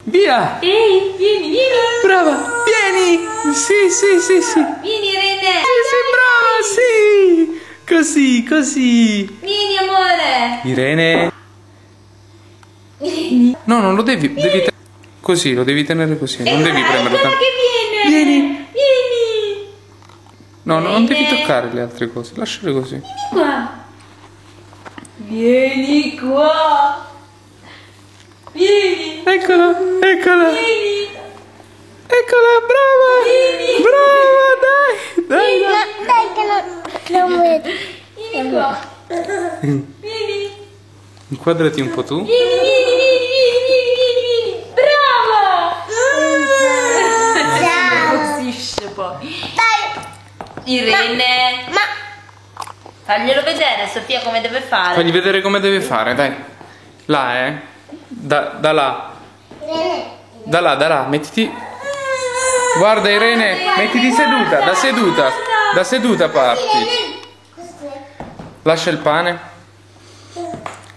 Via! Ehi, vieni, vieni! Brava! Vieni! Sì, sì, sì, sì! Vieni, Irene! Sì, brava, sì! Così, così! Vieni, amore! Irene! No, non lo devi... Così, lo devi tenere così, non devi premerlo tanto. Che viene! Vieni! Vieni! No, non devi Irene. toccare le altre cose, lasciale così. Vieni qua! Vieni qua! Vieni! Eccola, eccola! Vieni! Eccola, brava! Vieni. Brava, dai! Dai, dai! che non vedo. Vieni qua! Vieni! Inquadrati un po' tu. Vieni, vieni, vieni, vieni, vieni, vieni! Brava! Arrossisce poi. Irene! Faglielo vedere, Sofia, come deve fare. Fagli vedere come deve fare, dai. Là, da là. Da là, mettiti. Guarda Irene, mettiti seduta, da seduta parti. Lascia il pane.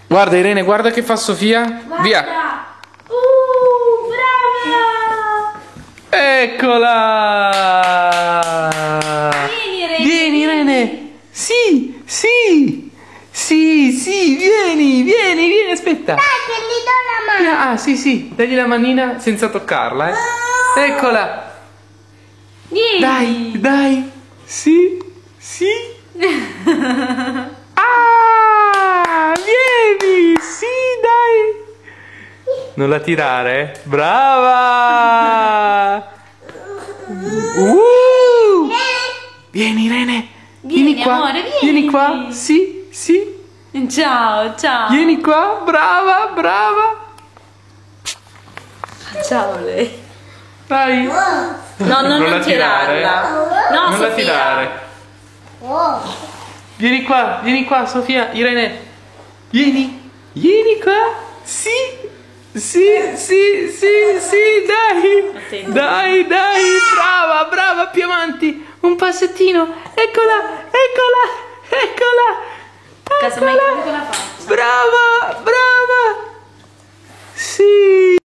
Guarda Irene, guarda che fa Sofia. Via. Brava! Eccola. Vieni, Irene. Vieni Irene. Sì, sì. Sì, sì, vieni, aspetta. Dai, che gli do la mano. Ah, sì, sì, dagli la manina senza toccarla, Eccola. Vieni. Dai. Sì, sì. Ah, vieni, sì, dai. Non la tirare, brava. Vieni, Irene. Vieni, qua. amore, vieni. Vieni qua, sì, sì. Ciao, ciao. Vieni qua, brava, brava. Ciao lei. Dai. No, non la tirarla. No, Non Sofia. la tirare. Vieni qua, Sofia, Irene. Vieni qua. Sì, dai. Attenti. Dai, brava, più avanti. Un passettino. Eccola. Casomai con la faccia. Brava. Sì.